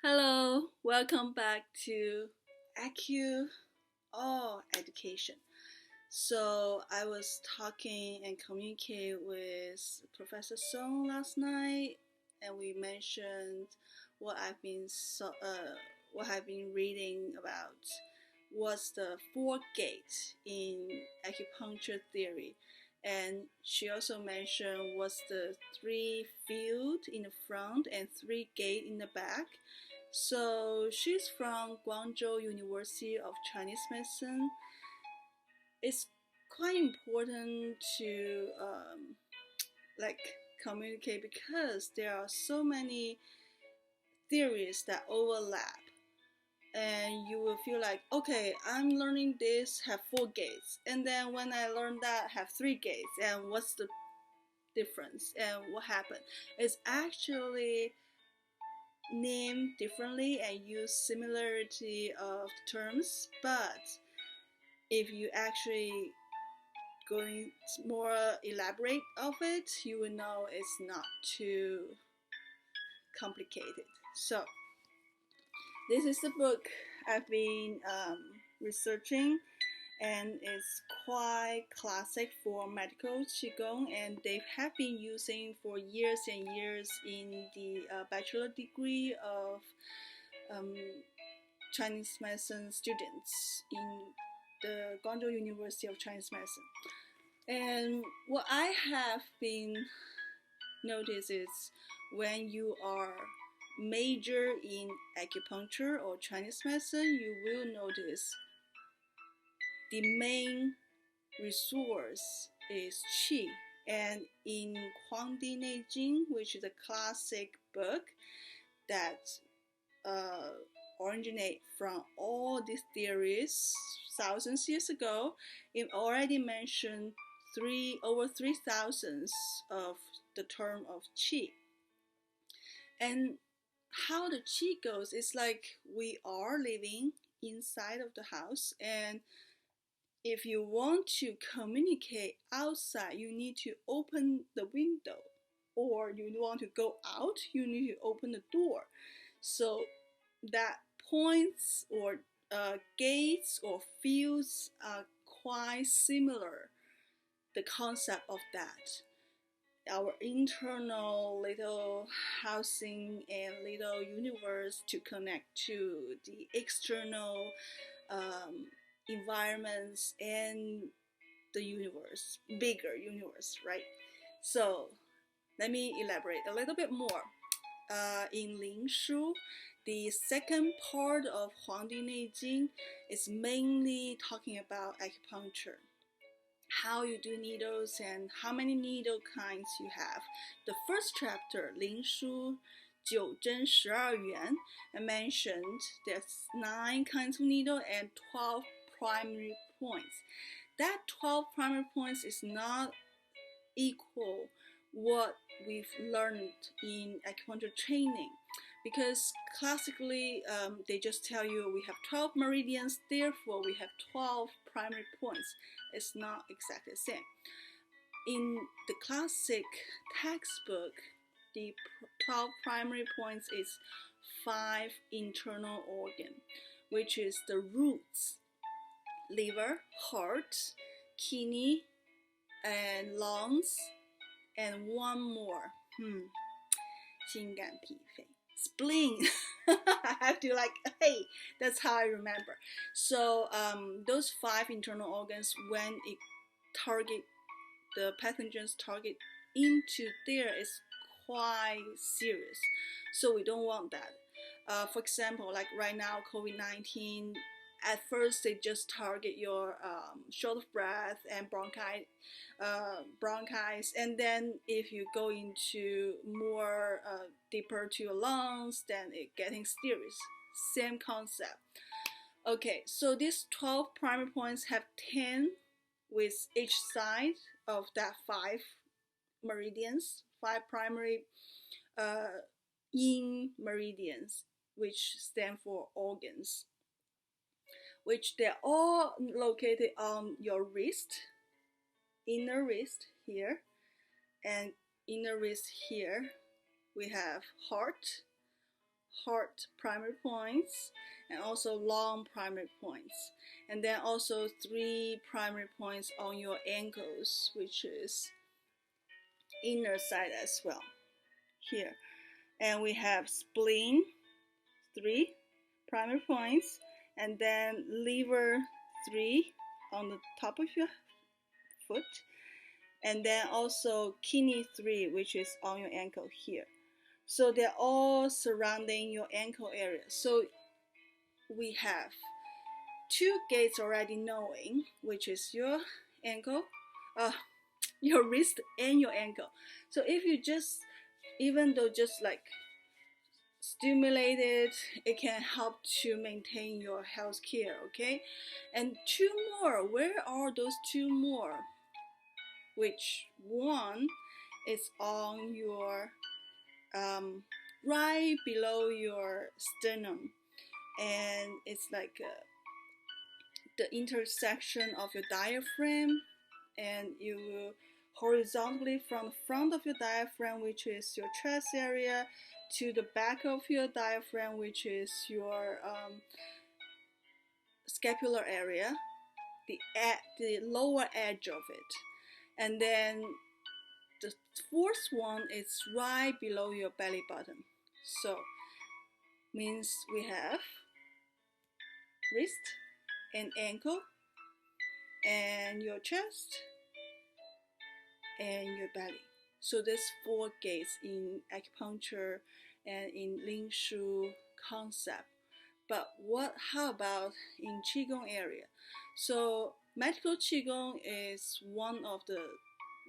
Hello, welcome back to Education. So I was talking and communicate with Professor Song last night, and we mentioned what what I've been reading about. What's the four gates in acupuncture theory, and she also mentioned what's the three field in the front and three gate in the back. So she's from Guangzhou University of Chinese Medicine. It's quite important to like communicate because there are so many theories that overlap, and you will feel like, okay, I'm learning this have four gates, and then when I learn that have three gates, and what's the difference and what happened? It's actually named differently and use similarity of terms, but if you actually going more elaborate of it, you will know it's not too complicated. So this is the book I've been researching, and it's quite classic for medical Qigong, and they have been using for years and years in the bachelor degree of Chinese medicine students in the Guangzhou University of Chinese Medicine. And what I have been noticed is when you are major in acupuncture or Chinese medicine, you will notice the main resource is qi. And in Huangdi Neijing, which is a classic book that originate from all these theories thousands years ago, it already mentioned over 3,000 of the term of qi. And how the qi goes is like we are living inside of the house, and if you want to communicate outside, you need to open the window, or you want to go out, you need to open the door. So that points or gates or fields are quite similar, the concept of that. Our internal little housing and little universe to connect to the external environments and the universe, bigger universe, right? So let me elaborate a little bit more. In灵枢, the second part of Huangdi Neijing is mainly talking about acupuncture, how you do needles and how many needle kinds you have. The first chapter, 灵枢九针十二原, I mentioned there's 9 kinds of needle and 12 primary points. That 12 primary points is not equal what we've learned in acupuncture training, because classically they just tell you we have 12 meridians, therefore we have 12 primary points. It's not exactly the same. In the classic textbook, the 12 primary points is 5 internal organs, which is the roots: liver, heart, kidney, and lungs, and one more, 心肝脾肺, spleen. I have to hey, that's how I remember. So those 5 internal organs, when it target the pathogens target into there, is quite serious. So we don't want that. For example, like right now, COVID-19, at first they just target your short of breath and bronchitis, and then if you go into more deeper to your lungs, then it getting serious. Same concept. Okay, so these 12 primary points have 10 with each side of that 5 meridians, 5 primary yin meridians, which stand for organs, which they're all located on your wrist, inner wrist here, and inner wrist here. We have heart, short primary points and also long primary points, and then also 3 primary points on your ankles, which is inner side as well here. And we have spleen, 3 primary points, and then liver, 3 on the top of your foot, and then also kidney, 3, which is on your ankle here. So they're all surrounding your ankle area. So we have 2 gates already knowing, which is your ankle, your wrist and your ankle. So if you just, even though just like stimulate it, it can help to maintain your health care, okay? And 2 more, where are those 2 more? Which one is on your, right below your sternum, and it's like the intersection of your diaphragm, and you will horizontally from the front of your diaphragm, which is your chest area, to the back of your diaphragm, which is your scapular area, the lower edge of it. And then the 4th one is right below your belly button. So means we have wrist and ankle and your chest and your belly. So there's 4 gates in acupuncture and in灵枢concept. But how about in Qigong area? So medical Qigong is one of the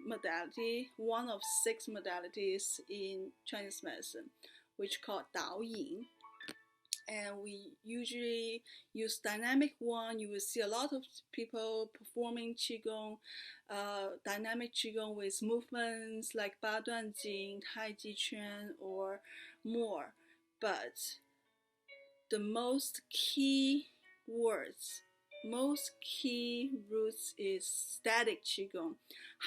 modality, one of 6 modalities in Chinese medicine, which called Yin. And we usually use dynamic one. You will see a lot of people performing Qigong, dynamic Qigong with movements like 八段锦, Tai Chi Chuan, or more. But the most key words, most key roots is static Qigong,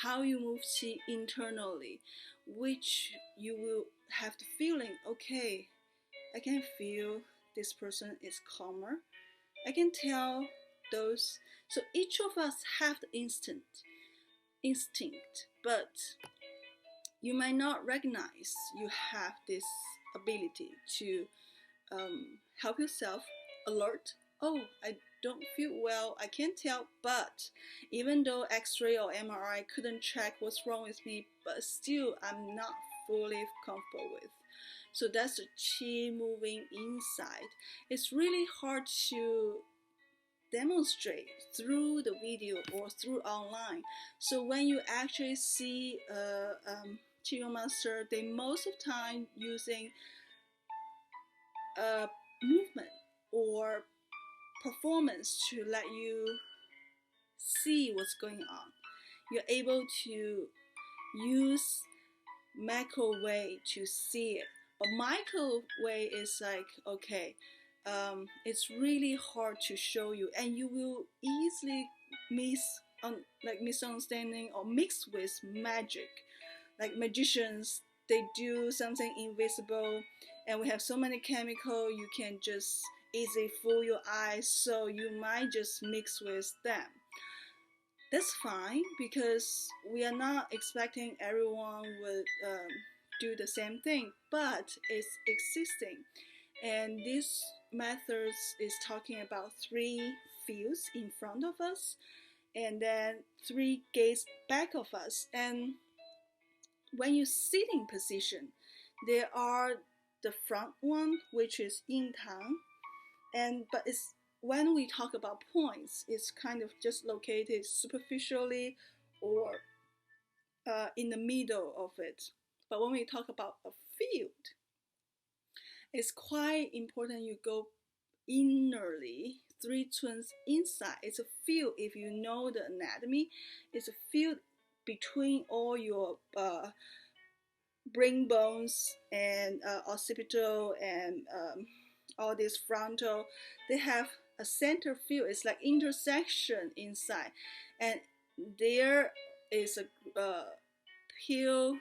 how you move Qi internally, which you will have the feeling, okay, I can feel this person is calmer. I can tell those. So each of us have the instinct, but you might not recognize you have this ability to help yourself alert. Oh, I don't feel well, I can't tell, but even though X-ray or MRI couldn't check what's wrong with me, but still I'm not fully comfortable with. So that's the qi moving inside. It's really hard to demonstrate through the video or through online. So when you actually see a Qigong master, they most of the time using movement or performance to let you see what's going on. You're able to use macro way to see it. But micro way is like, okay, it's really hard to show you, and you will easily misunderstanding or mix with magic. Like magicians, they do something invisible, and we have so many chemicals, you can just easily fool your eyes, so you might just mix with them. That's fine, because we are not expecting everyone would do the same thing, but it's existing. And this method is talking about 3 fields in front of us, and then 3 gates back of us. And when you sit in position, there are the front one, which is yin tang, but it's when we talk about points, it's kind of just located superficially or in the middle of it. But when we talk about a field, it's quite important you go innerly, 3 twins inside. It's a field, if you know the anatomy, it's a field between all your brain bones and occipital and all this frontal. They have a center field. It's like intersection inside, and there is a peel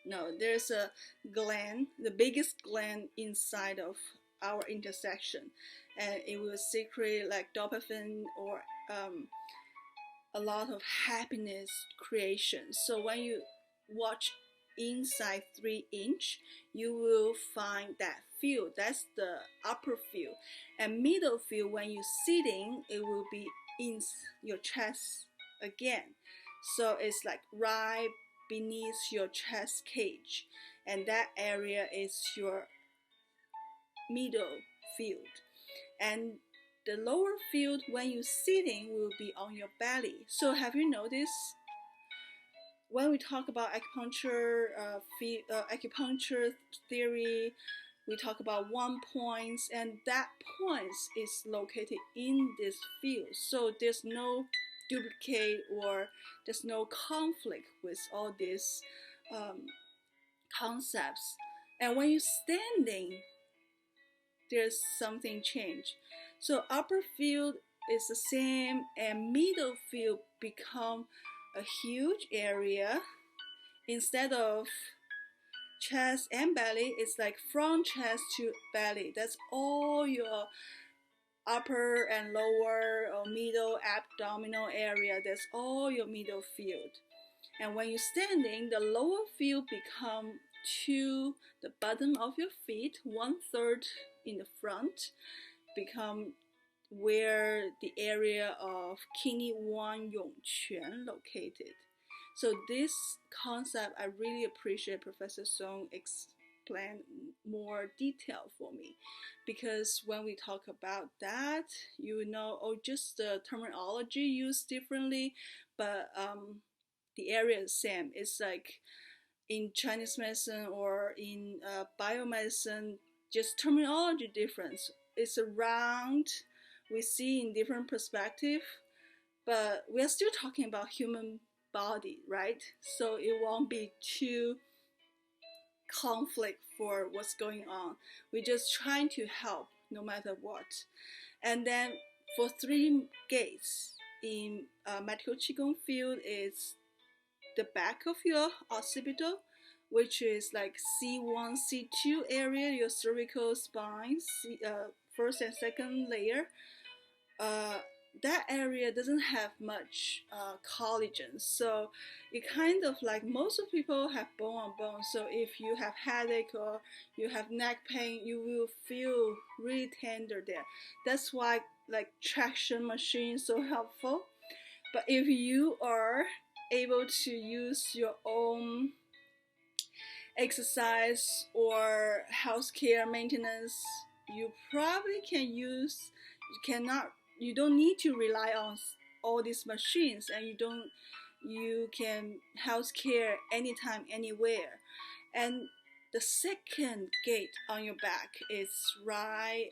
No, there's a gland, the biggest gland inside of our intersection, and it will secrete like dopamine or a lot of happiness creation. So when you watch inside 3-inch, you will find that field. That's the upper field. And middle field, when you're sitting, it will be in your chest again. So it's like right beneath your chest cage, and that area is your middle field. And the lower field, when you're sitting, will be on your belly. So have you noticed when we talk about acupuncture, acupuncture theory, we talk about one point, and that point is located in this field. So there's no duplicate or there's no conflict with all these concepts. And when you're standing, there's something changed. So upper field is the same, and middle field become a huge area. Instead of chest and belly, it's like from chest to belly. That's all your upper and lower or middle abdominal area. That's all your middle field. And when you're standing, the lower field become to the bottom of your feet, 1/3 in the front, become where the area of kidney 1 Yongquan located. So this concept, I really appreciate Professor Song explain more detail for me, because when we talk about that, you know, just the terminology used differently, but the area is same. It's like in Chinese medicine or in biomedicine, just terminology difference. It's around, we see in different perspective, but we're still talking about human body, right? So it won't be too conflict for what's going on. We're just trying to help no matter what. And then for 3 gates in medical Qigong field is the back of your occipital, which is like C1, C2 area, your cervical spine, first and second layer. That area doesn't have much collagen, so it kind of like most of people have bone on bone. So if you have headache or you have neck pain, you will feel really tender there. That's why like traction machine is so helpful. But if you are able to use your own exercise or healthcare maintenance, you probably can use, you don't need to rely on all these machines, and you can healthcare anytime, anywhere. And the second gate on your back is right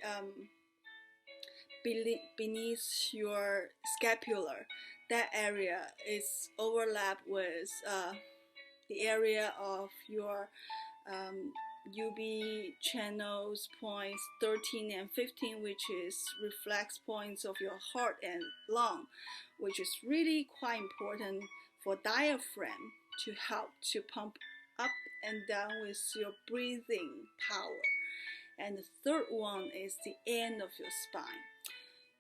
beneath your scapula. That area is overlapped with the area of your UB channels points 13 and 15, which is reflex points of your heart and lung, which is really quite important for diaphragm to help to pump up and down with your breathing power. And the third one is the end of your spine.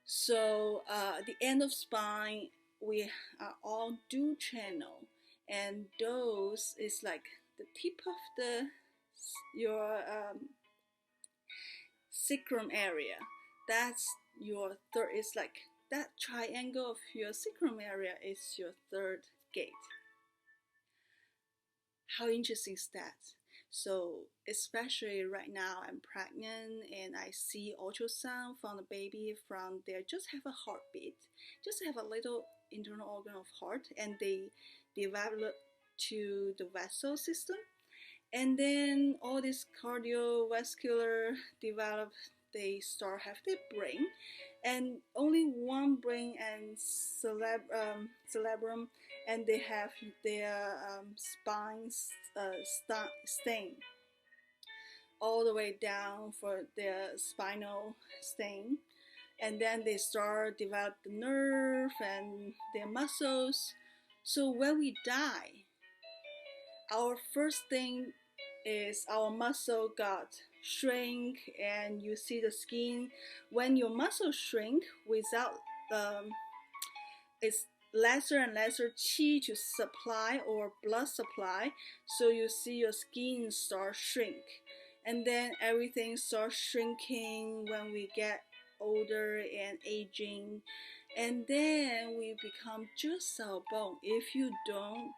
So the end of spine, we are all dual channel, and those is like the tip of your sacrum area. That's your third, is like that triangle of your sacrum area is your third gate. How interesting is that? So especially right now, I'm pregnant and I see ultrasound from the baby from there, just have a heartbeat, just have a little internal organ of heart, and they develop to the vessel system. And then all this cardiovascular develop, they start have their brain, and only one brain and cerebrum, and they have their spine stain all the way down for their spinal stain. And then they start develop the nerve and their muscles. So when we die, our first thing is our muscle got shrink, and you see the skin. When your muscle shrink without it's lesser and lesser qi to supply or blood supply, so you see your skin start shrink, and then everything starts shrinking when we get older and aging, and then we become just our bone. If you don't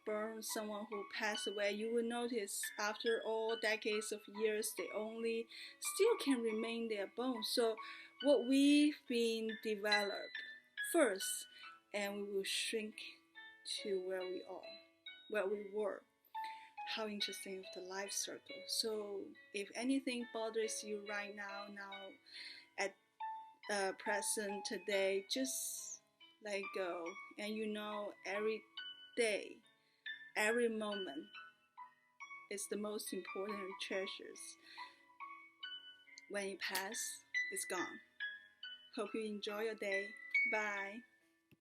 burn someone who passed away, you will notice after all decades of years, they only still can remain their bone. So what we've been developed first, and we will shrink to where we were. How interesting of the life circle. So if anything bothers you right now at present today, just let go, and every day, every moment is the most important treasures. When it passes, it's gone. Hope you enjoy your day. Bye.